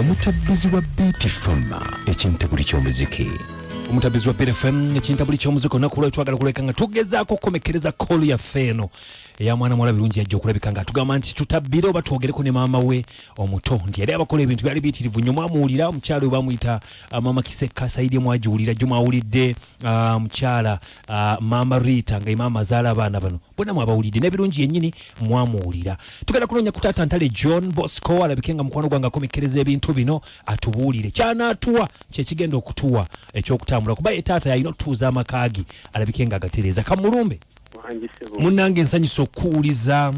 Omutabbizi wa Beat FM ekintabuli ky'omuziki. Omutabbizi wa Beat FM ekintabuli ky'omuziki nakulo twagala kuleka nga tugezaako komekereza call ya feno ya mwana mwala birungi ajja okulabika nga tugamba nti tutabbire oba twogereko ne maama we omuto nti yali abakola ebintu byali biitirivu nnyo mwamulira omukyala bamuyita mama Kiseka Saidi mwajiwulira jjo mwawulidde mukyala mama Rita nga imama zaala abaana bano bonna mwabawulidde n'ebirungi yennyini mwamuwulira tugenda kunoonya ku taata Ntale John Bosco alabike nga mukwano gwange akomekereza ebintu bino atubuulire kyanaatuwa kyekigenda okutuwa ekyokutambula kuba ye taata yalina okutuuza amakaagi alabike nga agatereeza kamulumbe munange nsanyusa okuwuliza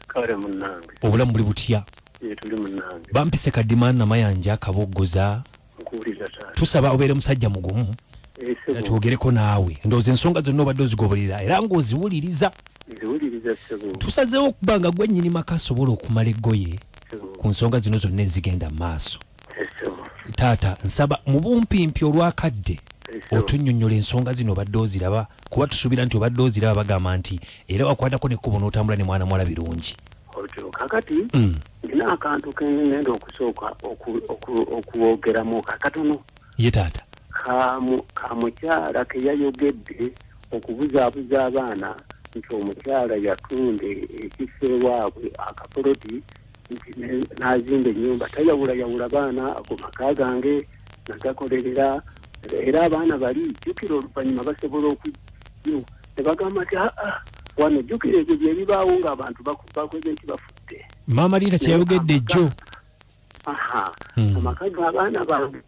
kale munange obulamu buli butya tuli munange bampise kadimana namayanja akabogoza nkuwuliza taata tusaba obeere musajja mugumu twogereko naawe ndowooza ensonga zonna obadde ozigoberera era ng'oziwuliriza sebo tusazeewo okuba nga gwe nnyini maka asobola okumala eggoye ku nsonga zino zonna ezigenda mu maaso taata nsaba mu bumpimpi olwakadde otunnyonnyola ensonga zino obadde oziraba kuba tusuubira nti obadde oziraba bagamba nti era wakwatako nekkubo n'otambula ne mwana mwala birungi kakati nina akantu kengenda okusooka okuwogeramu kakatono ye taata ka mukyala ke yayogedde okubuzaabuza abaana nti omukyala yatunde ekifo ewaabwe akapoloti nti n'azimba ennyumba tayawulayawula baana ago maka gange nagakolerera era abaana bali jjukira oluvannyuma basobola okujjo ne bagamba nti wano jjukira ebyo bye bibaawo ng'abantu bakoze nti bafudde maama Rita kyeyayogedde jjo amaka g'abaana bange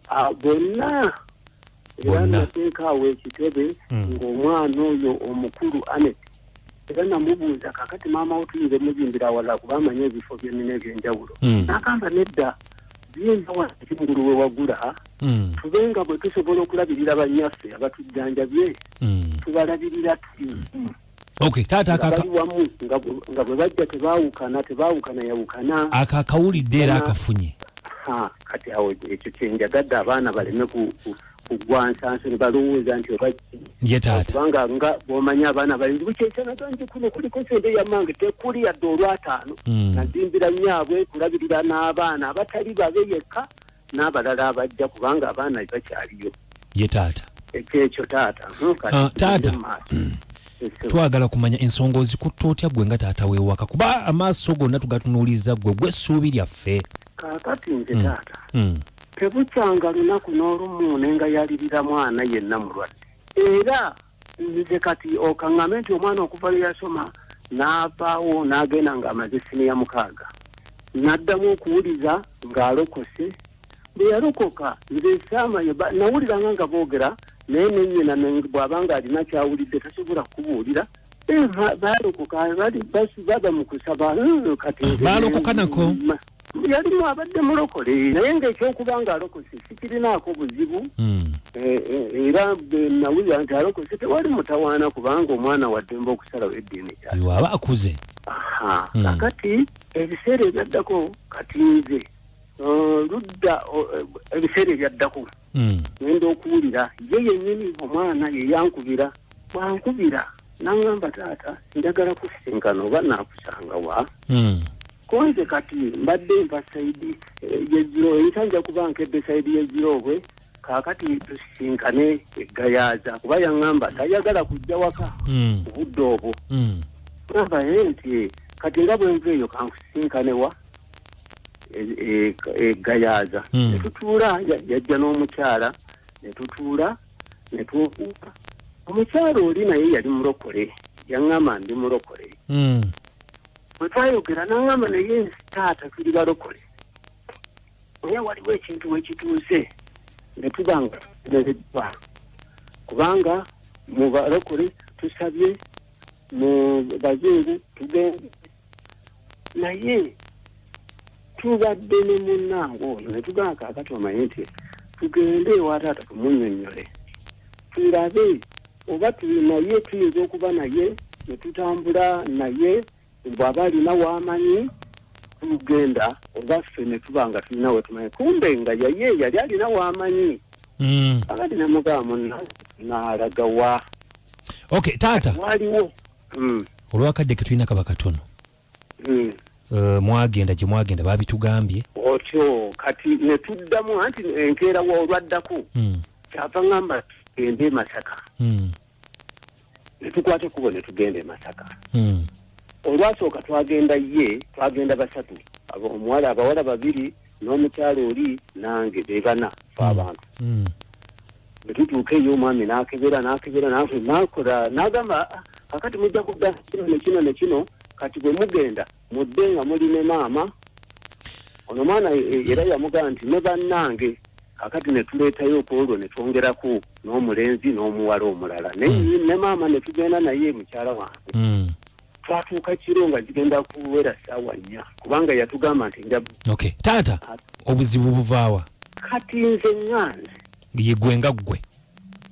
bonna era nateeka awo ekitebe ng'omwana oyo omukulu Anet era namubuuza kakati maama wo tuyinza muzimbira awala kuba amanye ebifo byennina eby'enjawulo n'agamba nedda biyinza wakingulu we wagula tubenga bwe tusobola okulabirira bannyaffe abatujjanjabye tubalabirira tuli okay taata bali wamu nga bwe bajja tebaawukana yawukana akawulidde era akafunye kati awo ekyo kyenjagadde abaana baleme kugwa nsanso ne balowooza nti ye taata kubanga nga bw'omanya abaana balinzi bukyekyanaga nti kuno kuliko sente yammange tekuli yadde olwataano nazimbira nyaabwe kulabirira n'abaana abatali babe yekka n'abalala abajja kubanga abaana bakyaliyo ye taata ekyo taata taata twagala kumanya ensonga ozikutta otya gwe nga taata weewaka kuba amaaso gonna tugatunuuliza gwe essuubi lyaffe kaakati nze taata tebukyanga lunaku n'olumu nenga yalirira mwana yenna mulwadde era nze kati okaŋŋame nti omwana okuva lwe yasoma n'avaawo n'agenda ng'amaze siniya 6 n'addamu okuwuliza ng'alokose bwe yalokoka nze saamanye nawuliranga nga boogera naye nennyina bw'abanga alina kyawulidde tasobola kubuulira baalokoka baba mu kusaba kati baalokoka nako yalimu abadde mulokole naye ng'ekyokuba ng'alokose sikirinaako buzibu era nawulira nti alokose tewali mutawaana kubanga omwana waddemba okusalawo eddiini yo aba akuze kakati ebiseera ebyaddako kati nze ludda ebiseera ebyaddako ngenda okuwulira ye yennyini omwana yeyankubira bwankubira n'angamba taata njagala kusinkana oba naakusanga wa konze kati mbadde mpa sayidi yeziro ensanja kuba nkedde sayidi yezirobwe kaakati tusisinkane eggayaaza kuba yaŋŋamba tayagala kujja waka obudde obwo ngamba nti kati nga bwenva eyo kankusinkane wa eggayaaza netutuula yajja n'omukyala netutuula netwokuuka omukyala oli naye yali mulokole yaŋŋamba ndi mulokole bwe twayogera n'aŋŋamba naye taata tuli balokole naye waliwo ekintu wekituuse ne tuba nga tunereddwa kubanga mu balokole tusabye mu bazungu tugende naye tubadde ne munnange oyo ne tugamba kaakati omanye nti tugende ewa taata tumunnyonnyole tulabe oba tuli naye tuyinza okuba naye ne tutambula naye bw'aba alina w'amanyi tugenda oba ffe ne tuba nga tulina we tumanyi kumbe nga yaye yali alina w'amanyi akati namugamba munna n'alaga wa okay taata waliwo olwakadde ke tulina kaba katono mwagenda gye mwagenda babitugambye otyo kati ne tuddamu anti enkeera olwaddako kyava ngamba tugende Masaka ne tukwate kubo ne tugende e Masaka olwasooka twagenda basatu omuwala abawala babiri n'omukyalo oli nange be bana fe abantu bwe tutuuka eyo omwami n'akebera nakola n'agamba kakati mujja kudda kino ne kino kati bwe mugenda mudde nga muli ne maama ono mwana era yamugamba nti ne bannange kakati ne tuleetayo olwo ne twongerako n'omulenzi n'omuwala omulala ne maama ne tugenda naye mukyala wange twatuuka kiro nga zigenda kuwera ssaawa 4 kubanga yatugamba nti okay taata obuzibu buvaawa kati nze ŋŋanze yegwe nga ggwe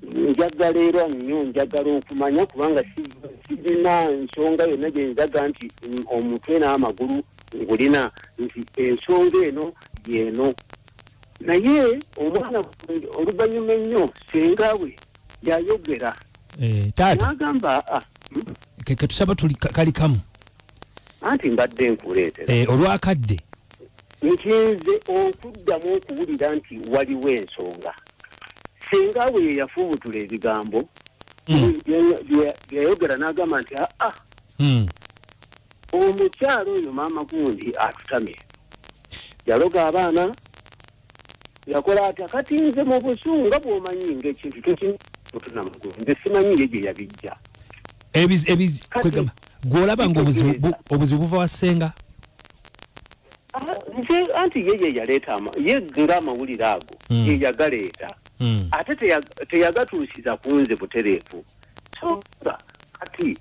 njagala era nnyo njagala okumanya kubanga sirina nsonga yonna gye nzaga nti omutwe n'amagulu ngulina nti ensonga eno yeeno naye omwana oluvannyuma ennyo senga we yayogera taata n'agamba ketusaba tuli kali kamu anti mbadde nkuleetera olwakadde nkinze okuddamu okuwulira nti waliwo ensonga senga we ye yafuubutula ebigambo byayogera n'agamba nti omukyalo oyo maama gundi atutamye yaloga abaana yakola atya kati nze mu busunga bw'omanyi ng'ekintu tokinamugulu nze simanyi ye gye yabijja kwegamba gw'olaba ng'obuzibu buva wa senga nze anti ye yaleeta ye ng'amawulire ago ye yagaleeta ate teyagatuusiza ku nze butereevu so kati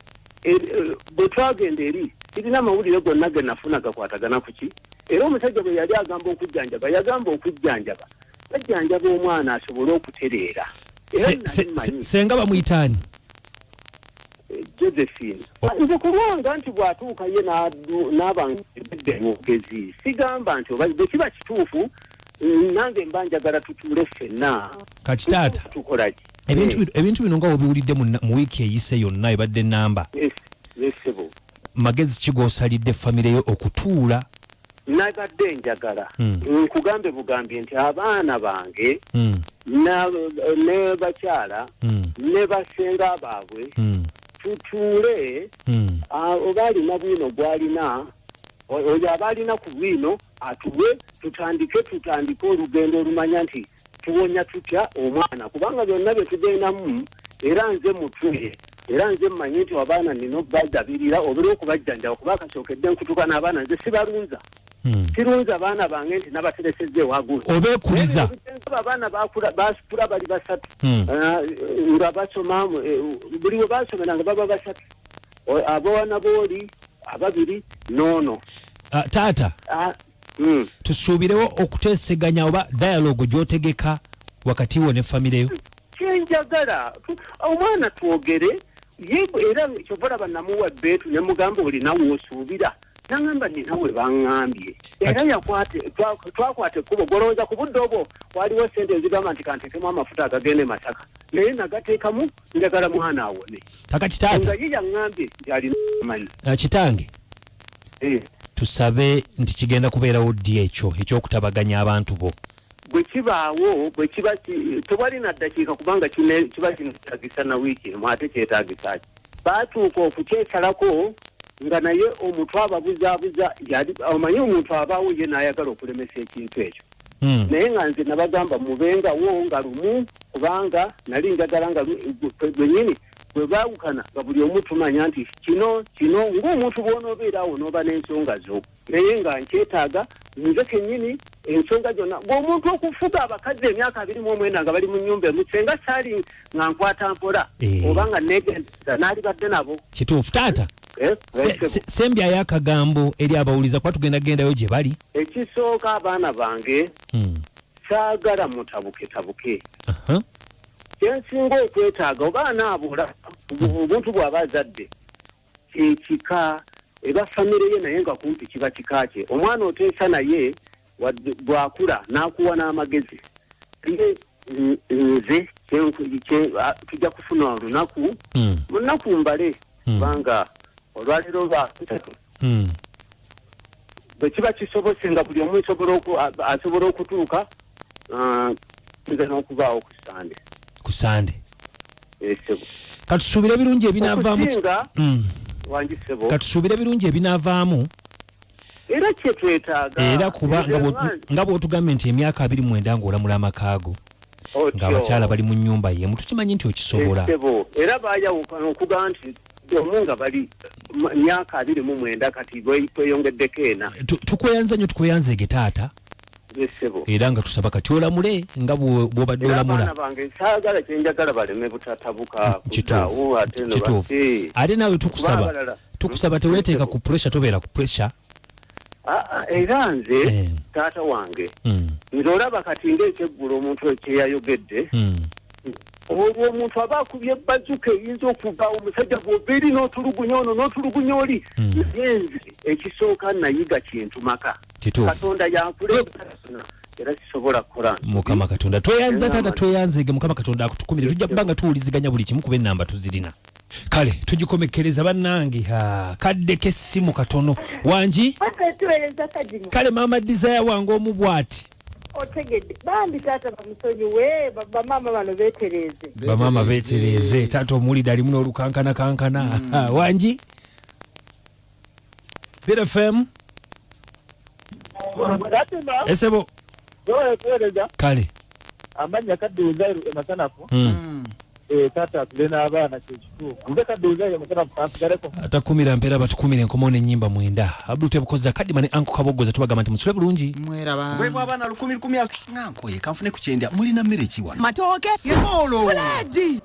bwe twagenda eri irina amawulire gonna ge nafuna gakwatagana ku ki era omusajja bwe yali agamba okujjanjaba yagamba okujjanjaba bajjanjaba omwana asobole okutereera senga bamuyitaani Josephine nze kulwanga nti bw'atuuka ye n'abangedde mwogezi sigamba nti bwe kiba kituufu nange mba njagala tutuule ffenna kati taata tukolaki ebintu bino nga wobiwulidde mu wiiki eyise yonna ebadde ennamba nesebo magezi ki g'osalidde famire yo okutuula nabadde njagala nkugambe bugambye nti abaana bange ne bakyala ne basenga baabwe tutuule oba alina bwino gwalina oyo aba alina ku bwino atuwe tutandike olugendo olumanya nti tuwonya tutya omwana kubanga byonna bye tugendamu era nze mutwe era nze mmanyi nti abaana nina okubadabirira obera okubajjanjaba kuba akasookedde nkutuka n'abaana nze sibalunza sirunza abaana bange nti nabateresezza ewagulu obeekuliza abaana basitula bali basatu nga basoma buli we basomeranga baba basatu abawana booli ababiri noono taata tusuubirewo okuteeseganya oba dialogue gy'otegeka wakati wo ne famire yo kyenjagala omwana twogere era kyova laba namuwa ebbeetu ne mugamba olinawo osuubira nangamba ninawe baŋŋambye era twakwata ekkubo golowooza ku budde obwo waliwo sente ezigamba nti kantekemu amafuta agagende Masaka naye nagateekamu njagala mwana awone kakati taata nga ye yaŋŋambye nti alina amanyi kitange tusabe nti kigenda kubeerawo ddi ekyo ekyokutabaganya abantu bo bwe kibaawo bwe kiba tewali na ddakiika kubanga kiba kinetagisa na wiiki emu ate kyetagisa ki baatuuka okukyesalako nga naye omuntu ababuzaabuza omanyi omuntu abaawo ye n'ayagala okulemesa ekintu ekyo naye nga nze nabagamba mubengawo nga lumu kubanga nali njagala nga gwenyini bwe baawukana nga buli omu tumanya nti kino ng'omuntu bw'onoobeeraawo n'oba n'ensonga zo naye nga nkyetaaga nze kennyini ensonga zonna ng'omuntu okufuga abakazi emyaka 29 nga bali mu nnyumba emu senga saali nga nkwata mpola oba nga neegendeza n'ali badde nabo kituufu taata sembyayo akagambo eri abawuliza kuba tugenda gendayo gye bali ekisooka abaana bange saagala mutabuke kyensinga okwetaaga oba anaabula obuntu bw'aba azadde ekika eba famire ye naye nga kumpi kiba kika kye omwana oteesa naye bwakula n'akuwa n'amagezi nze tujja kufuna olunaku munaku mbale kubanga olwaliro lwasatu bwe kiba kisobose nga buli omu asobola okutuuka nze n'okubaawo ku Sande. Sebo. Katusuubire birungi ebinaavaamu. Katusuubire birungi ebinaavaamu. Era kye twetaaga. Era kuba nga bw'otugambye nti emyaka 29 ng'olamula amakaago. Ng'abakyala bali mu nnyumba ye tukimanyi nti okisobola. Era baayawuka okugamba nti omu nga bali myaka 29 kati tweyongeddeko ena. Tukweyanza nnyo tukweyanzeege taata. Era nga tusaba kati olamule nga bw'obadde olamula. Abaana bange saagala kye njagala baleme butatabuka kutaawo ate no bati. Ate naawe tukusaba teweeteeka ku pressure tobeera ku pressure. Era nze taata wange nze olaba kati ng'ekyeggulo omuntu ekyeyayogedde olwo omuntu aba akubye bazzuka eyinza okuva omusajja bw'obeeri n'otulugunya ono n'otulugunya oli nze ekisooka nayiga kintu maka Katonda yakuleka era kisobola kukola Mukama Katonda tweyanza taata tweyanzege Mukama Katonda akutukumire tujja kubanga tuwuliziganya buli kimu kuba ennamba tuzirina kale tugikomekereza bannange kadde k'essimu katono wangi kale maama Desire wange omu bw'ati otegedde bambi taata bamusonyiwe bamama bano beetereze bamama beetereze taata omuwulire ali muno olukankana wangi Bit FM esebo kale amanya kaduzairu emasanafu tata tulena abaana kyekituufu nze kaduzairu emasanafu kansigaleko atakumira mpeera batukumire enkomo n'ennyimba 9 Abdul Tebukoza kadima ne Anko Kabogoza tubaga nti musule bulungi mweraba bwe abaana 10 nankoye kanfune ku kyendya mulina mmere kiwa matooke yemolo Freddy